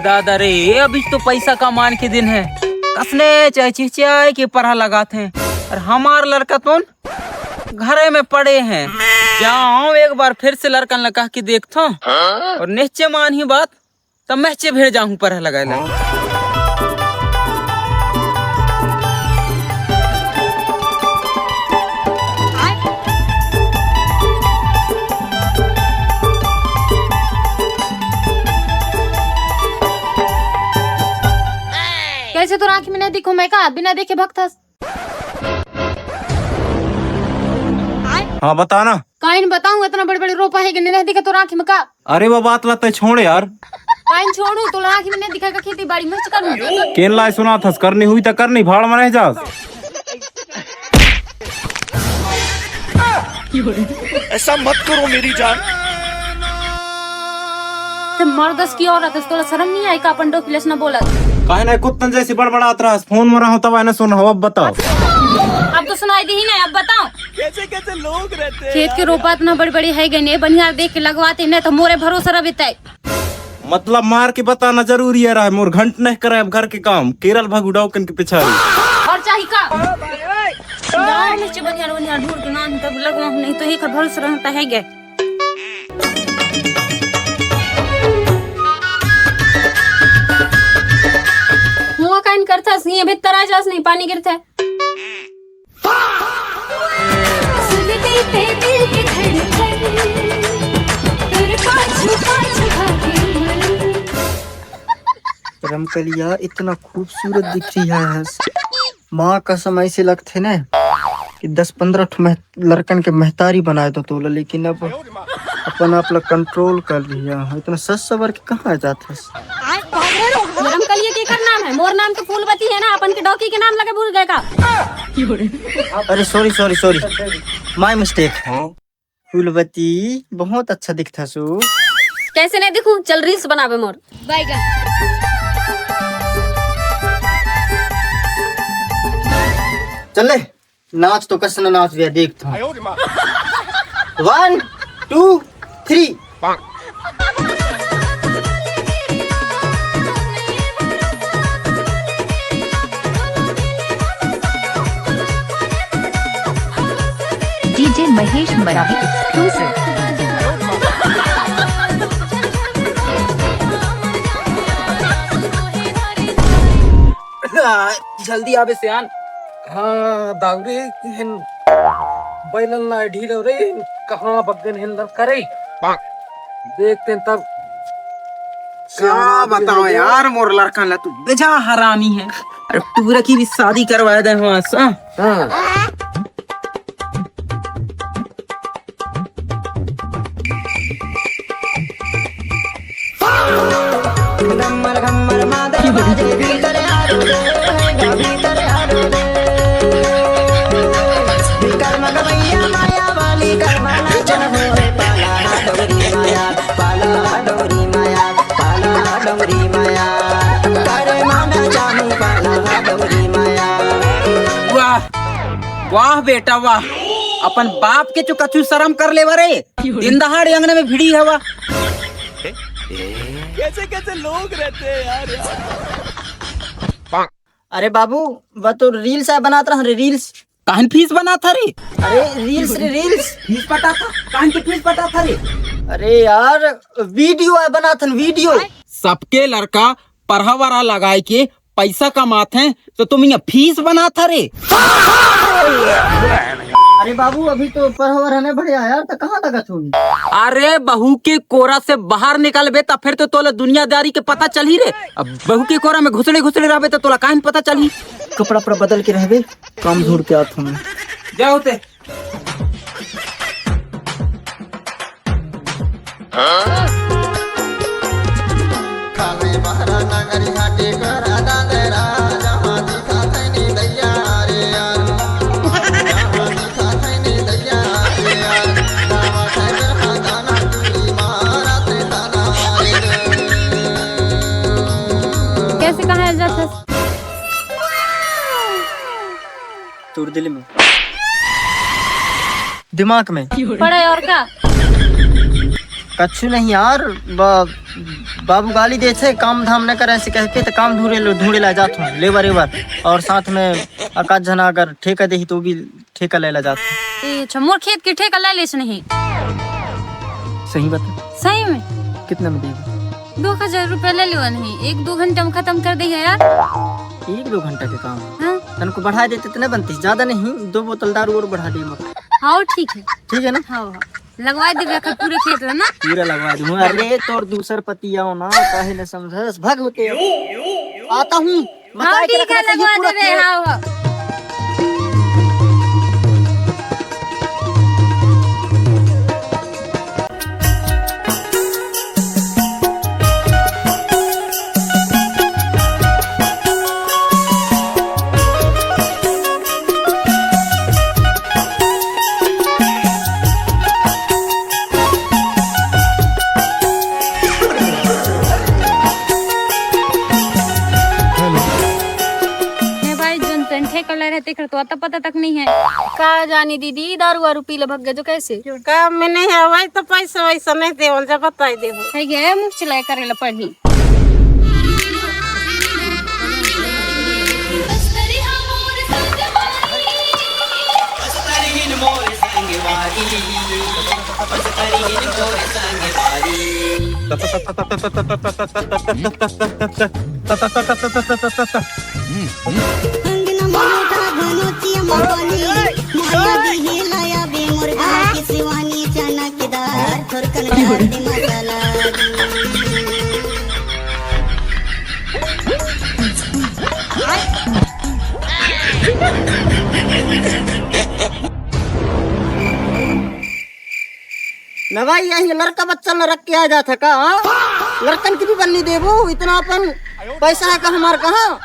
दादा रे, अभी तो पैसा कमान के दिन है, कसने चाहे चिचियाए के परहा लगाते हैं, और हमार लड़का तो घरे में पड़े हैं। जाओ एक बार फिर से लड़का लगा के देखता हूँ, और निश्चय मान ही बात तब मैं भेड़ जाऊँ परहा लगाए ला। कैसे तो आँख में नहीं दिखो, मैं कहा बिना देखे भक्तस। हाँ बता ना। काइन बताऊं, इतना बड़े बड़े रोपा है कि नहीं दिखा तो आँख में का। अरे वो बात लाते छोड़ यार। काइन छोड़ू तो आँख में नहीं दिखाएगा, खेती बाड़ी मस्त करूं। केन लाई सुना था, करनी हुई तो करनी, भाड़ में रह जा। ऐसा मत करो मेरी जान। मर्दस की औरत है, थोड़ा शर्म नहीं आई का अपन डोकिलेस ना बोला। काहे ना कुत्तन जैसी बड़बड़ात रहा, फोन में रहो तब ना सुन हो। अब बताओ। अब तो सुनाई दी ही नहीं, अब बताओ। कैसे कैसे लोग रहते हैं। खेत के रोपा इतना बड़ी बड़ी है गई नहीं, बढ़िया देख के लगवाते नहीं तो मोरे भरोसा रहे। मतलब मार के बताना जरूरी है रहा, मोर घंट नहीं करे अब घर के काम, केरल भागू डाउकन के पिछाड़ी। और चाहिए का गाँव में बढ़िया बढ़िया ढूंढ के नाम तब लगवा, नहीं तो एक भरोसा रहता है गए। हुआ काइन करता सी अभी तरा जास नहीं पानी गिरता है। रमकलिया इतना खूबसूरत दिख रही है, माँ कसम ऐसे लगते ना कि 10-15 लड़कन के मेहतारी बनाए तो लेकिन अब अपन आप लोग कंट्रोल कर लिया। इतना सच सवर के कहाँ जाता है। रमकलिया के कर नाम है, मोर नाम तो फूलवती है ना, अपन के डॉकी के नाम लगे भूल गए का। अरे सॉरी माय मिस्टेक। फूलवती बहुत अच्छा दिखता सु। कैसे नहीं दिखूं, चल रील्स बनावे मोर। चल ले नाच तो कसना नाच भी देखता हूँ। 1 2 3। DJ Mahesh Marathi exclusive. जल्दी आवे सियान। हाँ दावरे हिन बैलन ना ढीलो रे, कहाँ बगन हिन करे देखते हैं तब। क्या बताओ यार, मोर लड़का ला तू बेजा हरामी है। अरे टूरा की भी शादी करवा दे वहाँ से। वाह बेटा वाह, अपन बाप के कछु शर्म कर ले वरे, दिन दहाड़े अंगने में भिड़ी हवा। कैसे कैसे लोग रहते हैं यार। अरे बाबू वह तो रील्स है बनाता रहा। रील्स काहन फीस बना था रे। अरे रील्स फीस पटा था, काहन की फीस पटा था रे। अरे यार वीडियो है बनाथन वीडियो। सबके लड़का परहवरा लगाए के पैसा कमाते हैं तो तुम यहाँ फीस बना था रे। अरे बाबू अभी तो परहवर है बढ़िया यार, तो कहाँ लगा तू। अरे बहू के कोरा से बाहर निकल बे तो फिर तो तोला दुनियादारी के पता चल ही रे। अब बहू के कोरा में घुसड़े रहबे तो तोला काहन पता चल ही। कपड़ा पर बदल के रहबे, काम झूठ के आता हूँ। जाओ ते कैसे कहाँ जाता तोड़ दिल में, दिमाग में पड़े और क्या। कछु नहीं यार, बाबू गाली दे छे काम धाम न करे से कह के तो काम ढूंढे ला जात हूँ लेबर एबर और साथ में आकाश जना अगर ठेका दे तो भी ठेका ले ला जात हूँ। अच्छा मोर खेत के ठेका ले लेस नहीं? सही बता, सही में कितना में देगी? 2000 रुपया ले लो नहीं, 1-2 घंटे में खत्म कर देगा यार। 1-2 घंटा के काम हाँ तनको बढ़ा देते तो नहीं बनती, ज्यादा नहीं 2 बोतल दारू और बढ़ा दे मत। हाँ ठीक है। ठीक है ना? हाँ लगवा दे पूरे खेत में ना। पूरा लगवा दूँ। अरे तोर दूसर पति आओ ना काहे न समझस भग होते आता हूँ। हाँ ठीक है लगवा दे। हाँ कर तो आता पता तक नहीं है। का जानी दीदी दारू वारू पी ले भग गए जो कैसे काम में नहीं है वही तो पैसा वैसा नहीं दे जब बता दे है गए मुख चलाए करे ला पढ़ी। न भाई यही लड़का बच्चा न रख के आ जाता का? लड़कन की भी बननी देबो इतना अपन पैसा है का हमार कहाँ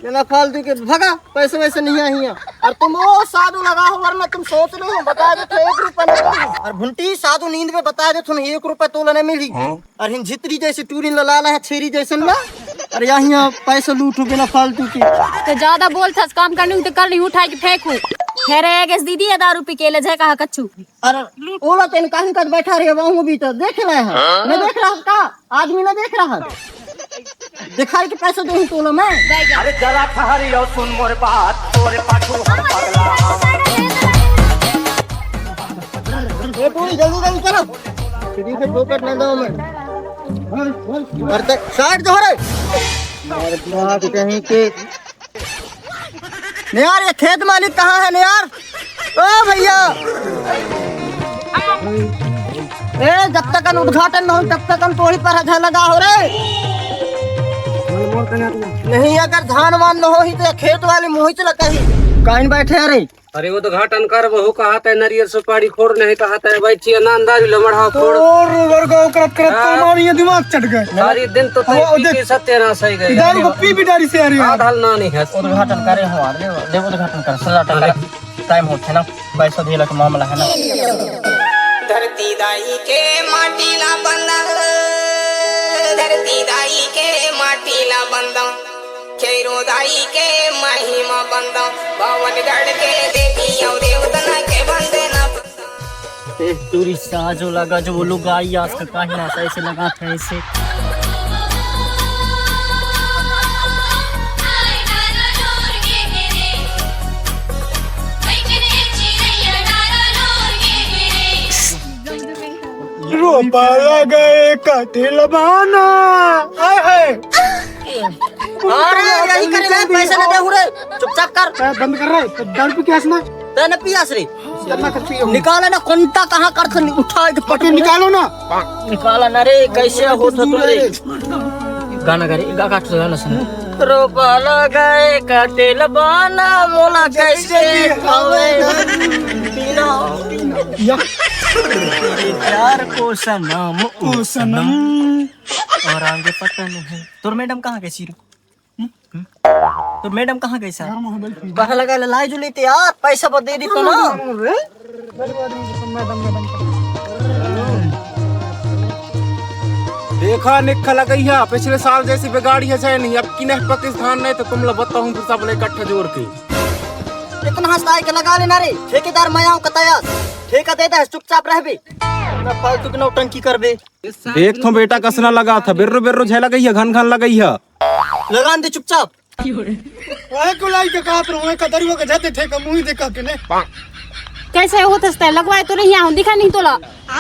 ना फालतू के भगा पैसे वैसे नहीं है हियां। और तुम वो साधु लगा हो वरना तुम सोच रहे हो बता दे तो 1 रुपया नहीं। और भुंटी साधु नींद में बता दे तुम 1 रुपया तोला नहीं मिली। और हिन झित्री जैसी टूरी लाला है छेरी जैसे ना। और यहाँ पैसे लूटो बिना फालतू की। तो ज्यादा बोल था काम करने तो कर नहीं उठाई के फेंकू फिर गैस दीदी है दारू पी के ले जाए कहा कच्चू। अरे ओला तेन कहीं कर बैठा रहे वहाँ भी तो देख रहे हैं नहीं देख रहा का आदमी नहीं देख रहा दिखाई के पैसे दे तोला मैं। अरे जरा ठहरी और सुन मोर बात तोरे पाछू हम पगला। ये पूरी जल्दी जल्दी चलो सीधी से पॉकेट में दो मैं करते साइड जो रे यार बात कहीं के नहीं यार। ये खेत मालिक कहाँ है यार? ओ भैया ए जब तक उद्घाटन न हो तब तक हम तोड़ी पर हजा लगा हो रे। नहीं अगर धान वान न हो ही तो खेत वाले मुँह चला कहीं कहीं बैठे अरे। अरे वो तो घाटन कर बहु कहता है नारियल सुपारी फोड़ नहीं कहता है भाई चिया नांदारी लमड़ा फोड़ और वर्गाव करत करत तो मारी दिमाग चढ़ गए। सारी दिन तो के सत्यानाश हो गए। दारू को पी भी डारी से आ रही है। आधाल ना नहीं है उद्घाटन करे हो अरे देव उद्घाटन कर सजाटन कर टाइम होते ना पैसा देला के मामला है ना। धरती दाई के माटी ला बंदा धरती दाई के माटी ला बंदा खेरो दाई के महिमा बंदा भवन गढ़ के देवी और देवता के बंदे ना। टूरी साजो लगा जो वो लोग आई आज का काहे ना ऐसे लगा था ऐसे। रोपाला गए काटे लबाना अरे यही करे मैं पैसे न दे उरे चुपचाप कर बंद कर रहे दारू पी के आसना तने पियास रे करना कर पियो निकाले ना कंटा कहाँ कर उठा के पटे निकालो ना निकाला ना रे कैसे हो तो रे गाना करे गा तो गाना सुन रोपाला गए काटे लबाना मोला कैसे खावे पीना प्यार को सनम ओ सनम। और आगे पता नहीं है तोर मैडम कहाँ गई सीरू? तो मैडम कहाँ गई सर? बाहर लगा लाई जो लेते यार पैसा बहुत दे दी तो ना। देखा निखा लगी है पिछले साल जैसी बिगाड़ी है नहीं अब की नहीं पाकिस्तान नहीं तो तुम लोग बताऊं फिर सब इकट्ठे जोड़ के इतना हंसता है कि लगा लेना रे ठेकेदार मैं आऊं कताया ठेका देता है चुपचाप रह भी ना फालतू के नौटंकी कर बे। देख तो बेटा कसना लगा था, बिर्रो बिर्रो झेला गई है, घन घन लगई है। लगान दे चुपचाप। ओए कुलाई के कात रहो, का दरियो के जाते थे का मुंह देखा के ने। कैसे होता है लगवाए तो नहीं आऊं दिखा नहीं तोला।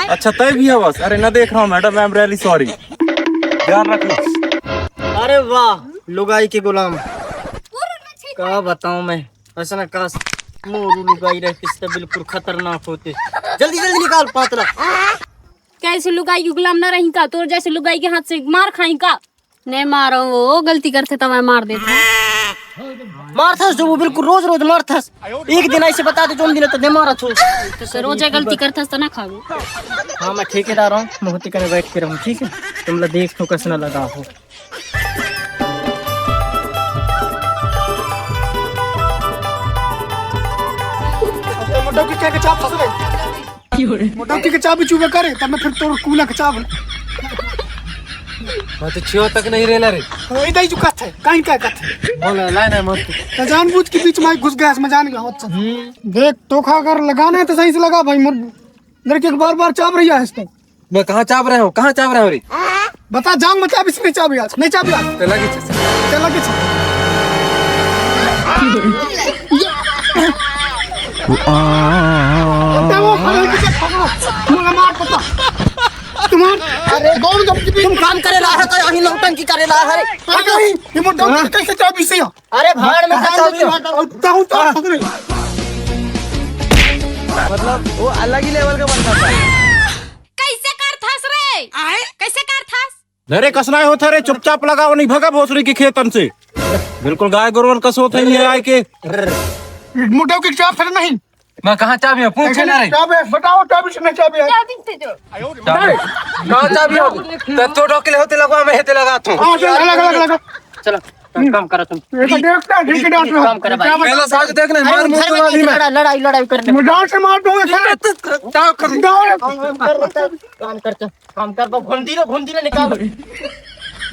अच्छा तय भी है बस। अरे ना देख रहा हूँ madam, I am really sorry. ध्यान रखना। अरे वाह लुगाई के गुलाम, क्या बताऊं मैं। ऐसा ना काश मोरू लुगाई रहती तो बिल्कुल खतरनाक होते। जल्दी जल्दी निकाल पातला। कैसे लुगाई की गुलाम न रही का, तोर जैसे लुगाई के हाथ से मार खाई का। नहीं मारो, वो गलती करते तब मैं मार देता। मारथस जो वो बिल्कुल रोज रोज मारथस। एक दिन ऐसे बता दे जो दिन तो दे मारा छो। तो रोज गलती करथस तो ना खाओ। हाँ मैं ठेकेदार हूँ, मोहती करने बैठ के रहूँ, ठीक है। तुम लोग देख तो कसना लगा हो। मोटा की क्या के चाप फंस रही। मोटा की के चाप भी चुबे करे तब मैं फिर तोड़ कूला के चाप। मैं तो छियो तक नहीं रेला रे। ओए दई जो कथ है, काहे का कथ है। बोला लाइन है मत। तो जानबूझ के बीच में घुस गया, मैं जान गया होता। देख तो खा कर लगाना है तो सही से लगा भाई। लड़के को बार-बार चाप रही है इसको। मैं कहाँ चाप रहा हूँ, कहाँ चाप रहा हूँ रे? बता जांग में चाप इसने चाप आज नहीं चाप आज। चला के चला के अरे कौन तुम काम करे ला है तो यही नौटंकी करे ला है। ये मोटा कैसे चाबी से। अरे भाड़ में जान दे। मतलब वो अलग ही लेवल का बनता था। कैसे करथस रे? कैसे करथस? अरे कसना होता रे, चुपचाप लगाओ नहीं भगा भोसरी के खेतन से। बिल्कुल गाय गोरवल कस होते ही है आए के। मोटा की चाप फिर नहीं। मैं कहाँ चाबी है, पूछ ना रे। चाबी बताओ, चाबी से नहीं चाबी है। कहाँ चाबी हो? तब तो डोकले होते लगवा, मैं हेते लगाता हूँ। हां चल लगा लगा लगा। चलो काम करो तुम। ये तो देखता ठीक है डांस काम करो भाई। पहला साग देखना मार मुंह घर में लड़ाई लड़ाई करने। मैं डांस से मार दूंगा साला। क्या कर काम कर घुंडी लो निकाल।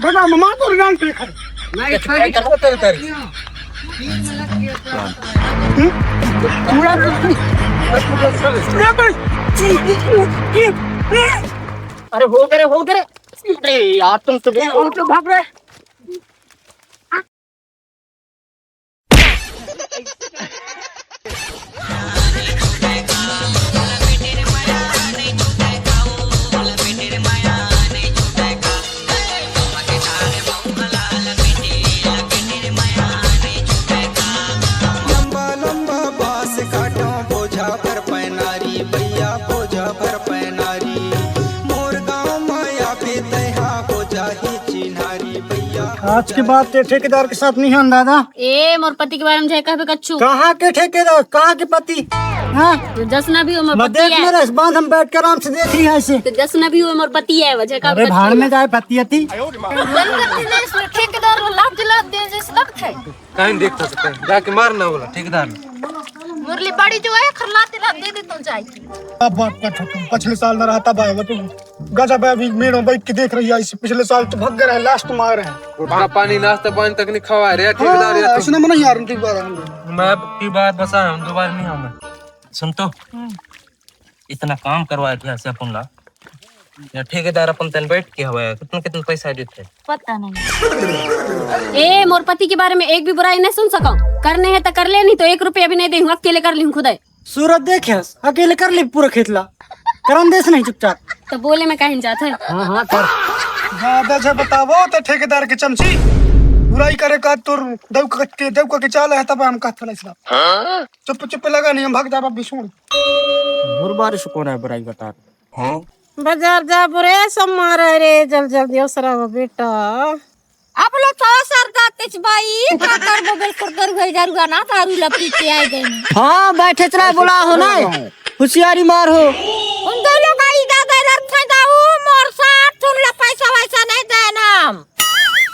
बता मम्मा तो डांस देखा। नहीं खाई होते तेरी। अरे हो गए। अरे यार तुम तो भाग रहे। आज के बाद ते ठेकेदार के साथ नहीं है दादा। ए मोर पति के बारे में कह पे कच्चू। कहाँ के ठेकेदार, कहाँ के पति। हाँ जसना भी हो मोर मैं पति देख है। मेरा इस बांध हम बैठ कर आराम से देख रही है ऐसे। तो जसना भी हो मोर पति है, वजह का अरे भाड़ में जाए पति अति। ठेकेदार लाभ दिला दे जैसे लगता है। कहीं देख सकते हैं, जाके मारना बोला ठेकेदार ने। मुरली बड़ी जो है खरलाते ला दे तुम जाएगी। अब बात कर तुम पिछले साल न रहता भाई तुम गजा अभी मेड़ों बैठ के देख रही है इसे। पिछले साल तो भग गए लास्ट मार है। गुटखा पानी नाश्ता पानी तक नहीं खवा रहे ठेकेदार यार। इसने मना यार उनकी बात मैं की बात बसा हूं, दोबारा नहीं आऊंगा। सुन तो इतना काम करवाया था ऐसे अपन ला यार। ठेकेदार अपन तन बैठ के हवा कितना पैसा देते पता नहीं। ए मोर पति के बारे में एक भी बुराई नहीं सुन सका। करने है तो कर ले, नहीं तो 1 रुपया भी नहीं दूंगा। अकेले कर ली खुद। सूरत देखे अकेले कर ली पूरा खेतला करम देश नहीं चुपचाप। तो बोले में कहीं जाते हैं। हाँ कर ज्यादा से बतावो तो ठेकेदार के चमची बुराई करे का तोर देव के चाल है तब हम कहत फला चुप चुप लगा नहीं हम भाग जा बिसुण बारिश कौन है बुराई बता। बाजार जा बुरे सब मारे रे जल्दी ओसरा बेटा। आप लोग तो सर दाते भाई का कर बो बिल्कुल कर गई जरूर ना तारू लपटी के आए गए। हाँ बैठे चला बोला हो ना होशियारी मार हो। उन दो लोग आई दादा लड़ते दाऊ मोर साथ तुम ला पैसा वैसा नहीं देना।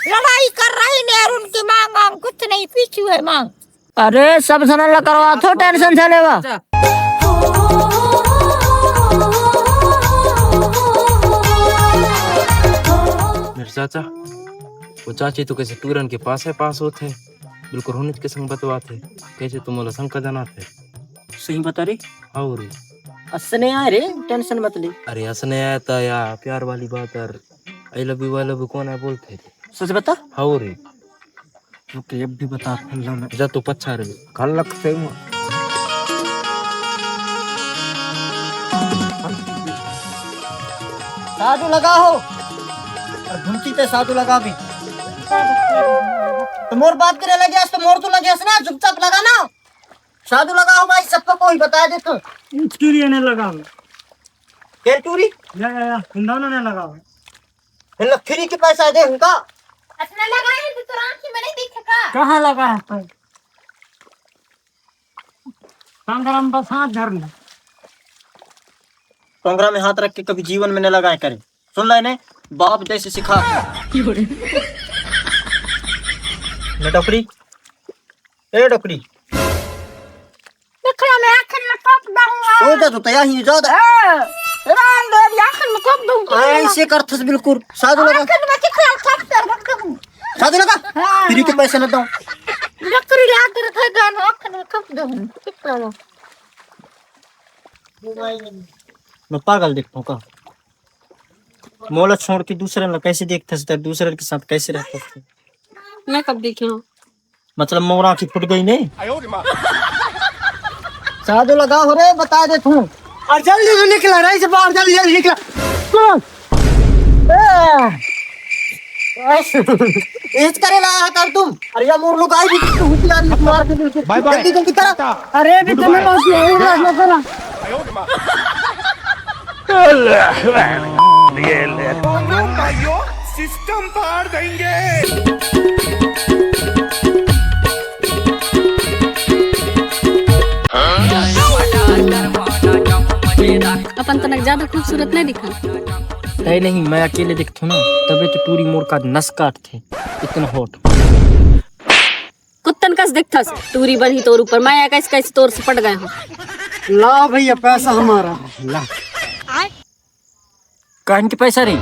लड़ाई कर रही ने और उनकी मांग कुछ नहीं पीछू है मांग। अरे सब सनल करवा थो टेंशन चलेगा। मेरे चाचा वो चाची तो कैसे टूरन के पास होते बिल्कुल होने के संग बतवाते कैसे तुम संग का जाना थे। सही बता रही। और हंसने आए रे, टेंशन मत ले। अरे हंसने आया था या प्यार वाली बात और आई लव यू कौन है बोलते थे? सच बता। हाँ रे ओके अब भी बता अल्लाह में। जा तू पच्छा रे घर लगते हैं साधु लगा हो और घुमती ते साधु लगा भी। तो मोर बात करे लगे तो मोर तो लगे ना, चुपचाप लगा ना। साधु लगा हो भाई, सबको कोई बता दे तो। टूरी ने लगा के टूरी या हिंदों ने लगा इन फ्री के पैसा दे उनका। असला लगा है तो आंखी में नहीं दिखेगा। कहाँ लगा है? संग्राम बस हाथ धरना। कंगरा में हाथ रख के कभी जीवन में न लगाए करे, सुन ले ने बाप जैसे सिखा। न डोकरी ए डोकरी देखला मैं आंखन में कप दूंगा। सो जा तो तया ही ज्यादा रान दे आंखन में कप दूंगा। ऐसे करथस बिल्कुल। साधु लगा, आंखन में किखला कप कर दूंगा। साधु लगा फ्री के पैसे न दो। डॉक्टर ले आकर रखा गाना आंखन में कप दूंगा। किखला मैं पागल दिखता हूँ का? मोला छोड़ के दूसरे न कैसे देखते थे, दूसरे के साथ कैसे रहते थे? मैं कब देखी हूँ? मतलब मोरा की फुट गई नहीं। साधु लगा हो रे, बता दे तू। और जल्दी से निकला रे से बाहर, जल्दी जल्दी निकला। कौन इस करे लाया कर तुम? अरे या मोर लोग आई भी तू हुतियार मार के बिल्कुल। बाय बाय जल्दी जल्दी करा। अरे भी तुम्हें लॉस ना करा। सिस्टम पार देंगे। अपन तनक ज्यादा खूबसूरत नहीं दिखा। नहीं नहीं, मैं अकेले दिखता हूँ ना, तभी तो टूरी मोर का नस काट थे इतना हॉट। कुत्तन कस दिखता टूरी बनी तोर ऊपर, मैं कैसे कैसे तोर से पट गए हूँ। ला भैया पैसा हमारा ला। काहन के पैसा रे?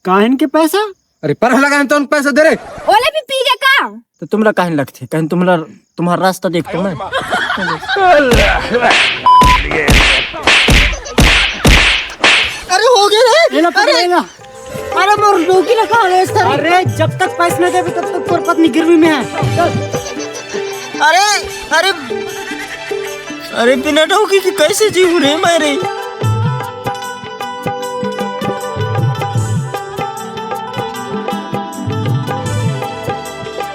काहन के पैसा? अरे पर लगाने तो पैसा दे रे। ओले भी पी गए का? तो तुमला काहन लगते? काहन तुम्हारा रास्ता देखता हूँ मैं। अरे हो गया रे। अरे मोर डोकी ना कहाँ है? अरे जब तक पैसे नहीं देबे तब तक तोर पत्नी गिरवी में है। अरे अरे अरे बिना डोकी की कैसे जीव रे मैं रे?